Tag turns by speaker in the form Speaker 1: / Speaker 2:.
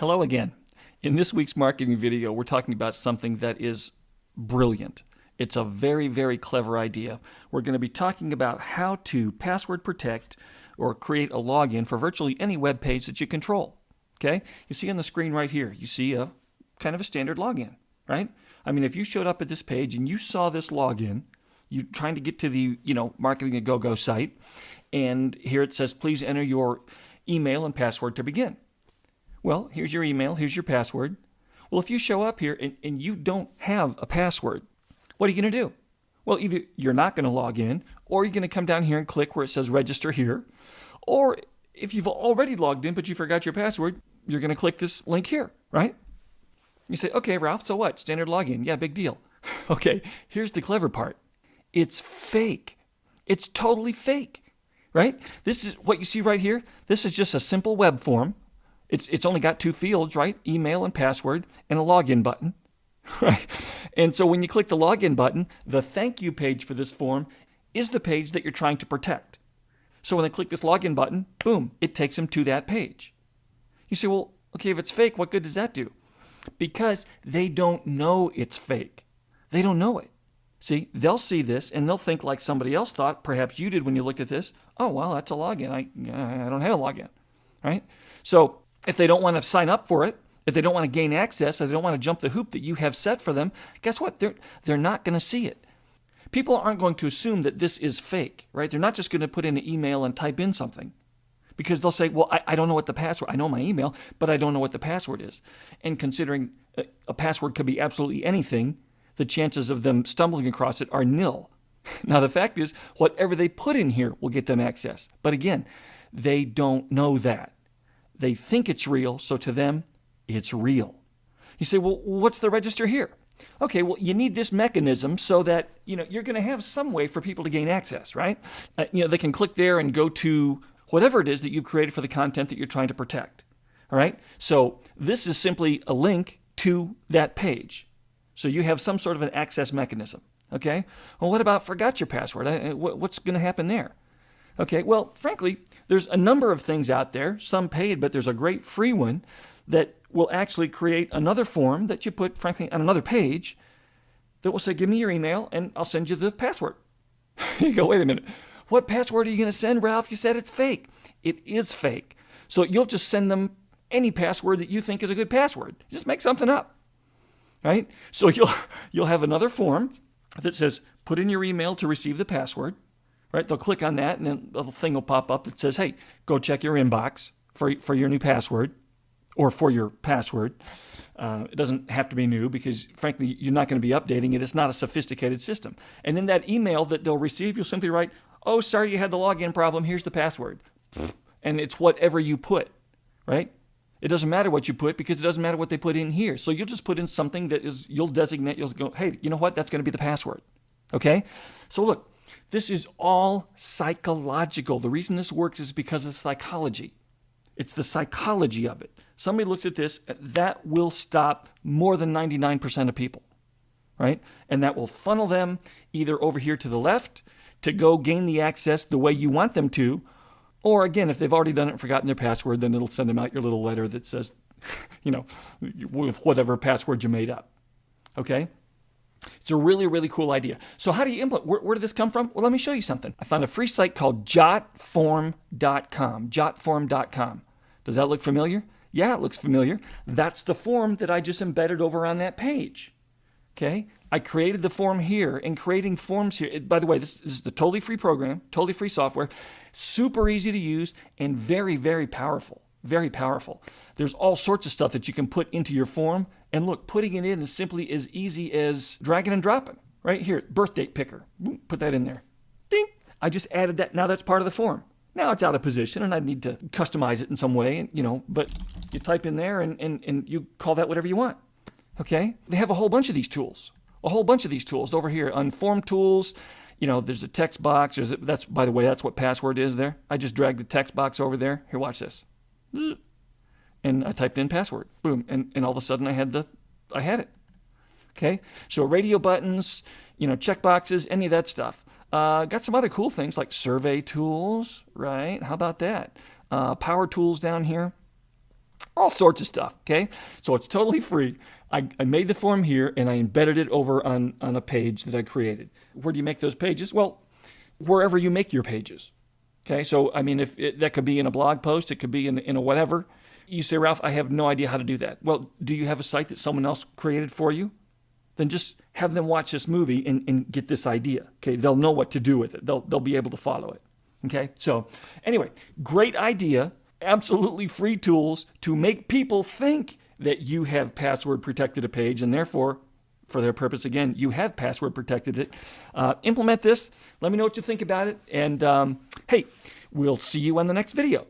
Speaker 1: Hello again. In this week's marketing video, we're talking about something that is brilliant. It's a very, very clever idea. We're going to be talking about how to password protect or create a login for virtually any web page that you control. Okay? You see on the screen right here, you see a kind of a standard login, right? I mean, if you showed up at this page and you saw this login, you're trying to get to the, Marketing a Go-Go site, and here it says, please enter your email and password to begin. Well, here's your email, here's your password. Well, if you show up here and you don't have a password, what are you going to do? Well, either you're not going to log in, or you're going to come down here and click where it says register here. Or if you've already logged in but you forgot your password, you're going to click this link here, right? You say, okay, Ralph, so what? Standard login. Yeah, big deal. Okay, here's the clever part. It's fake. It's totally fake, right? This is what you see right here. This is just a simple web form. It's only got two fields, right? Email and password and a login button, right? And so when you click the login button, the thank you page for this form is the page that you're trying to protect. So when they click this login button, boom, it takes them to that page. You say, well, okay, if it's fake, what good does that do? Because they don't know it's fake. They don't know it. See, they'll see this and they'll think like somebody else thought, perhaps you did when you looked at this, oh, well, that's a login. I don't have a login, right? So if they don't want to sign up for it, if they don't want to gain access, if they don't want to jump the hoop that you have set for them, guess what? They're not going to see it. People aren't going to assume that this is fake, right? They're not just going to put in an email and type in something because they'll say, well, I don't know what the password, I know my email, but I don't know what the password is. And considering a password could be absolutely anything, the chances of them stumbling across it are nil. Now, the fact is, whatever they put in here will get them access. But again, they don't know that. They think it's real, so to them, it's real. You say, well, what's the register here? Okay, well, you need this mechanism so that, you're going to have some way for people to gain access, right? They can click there and go to whatever it is that you've created for the content that you're trying to protect, all right? So this is simply a link to that page. So you have some sort of an access mechanism, okay? Well, what about forgot your password? What's going to happen there? Okay, well, frankly, there's a number of things out there, some paid, but there's a great free one that will actually create another form that you put, frankly, on another page that will say, give me your email and I'll send you the password. You go, wait a minute. What password are you going to send, Ralph? You said it's fake. It is fake. So you'll just send them any password that you think is a good password. Just make something up, right? So you'll have another form that says, put in your email to receive the password. Right? They'll click on that and then a little thing will pop up that says, hey, go check your inbox for your new password or for your password. It doesn't have to be new because, frankly, you're not going to be updating it. It's not a sophisticated system. And in that email that they'll receive, you'll simply write, oh, sorry, you had the login problem. Here's the password. And it's whatever you put, right? It doesn't matter what you put because it doesn't matter what they put in here. So you'll just put in something that you'll designate, you'll go, hey, you know what? That's going to be the password. Okay? So look. This is all psychological. The reason this works is because of psychology. It's the psychology of it. Somebody looks at this, that will stop more than 99% of people, right? And that will funnel them either over here to the left to go gain the access the way you want them to, or again, if they've already done it and forgotten their password, then it'll send them out your little letter that says, with whatever password you made up, okay? It's a really, really cool idea. So how do you implement? Where did this come from? Well, let me show you something. I found a free site called jotform.com. Jotform.com. Does that look familiar? Yeah, it looks familiar. That's the form that I just embedded over on that page. Okay? I created the form here, and creating forms here. By the way, this is the totally free program, totally free software, super easy to use, and very, very powerful. Very powerful. There's all sorts of stuff that you can put into your form. And look, putting it in is simply as easy as dragging and dropping. Right here, birth date picker. Boom, put that in there. Ding. I just added that. Now that's part of the form. Now it's out of position and I need to customize it in some way, but you type in there and you call that whatever you want. Okay? They have a whole bunch of these tools. Over here on form tools. There's a text box. By the way, that's what password is there. I just dragged the text box over there. Here, watch this. And I typed in password, boom, and all of a sudden I had it. Okay, so radio buttons, check boxes, any of that stuff. Got some other cool things like survey tools, right? How about that? Power tools down here. all sorts of stuff, okay? So it's totally free. I made the form here and I embedded it over on a page that I created. Where do you make those pages? Well, wherever you make your pages. Okay, so I mean, that could be in a blog post, it could be in a whatever. You say, Ralph, I have no idea how to do that. Well, do you have a site that someone else created for you? Then just have them watch this movie and get this idea. Okay, they'll know what to do with it. They'll be able to follow it. Okay, so anyway, great idea. Absolutely free tools to make people think that you have password protected a page, and therefore, for their purpose, again, you have password protected it. Implement this. Let me know what you think about it. And hey, we'll see you on the next video.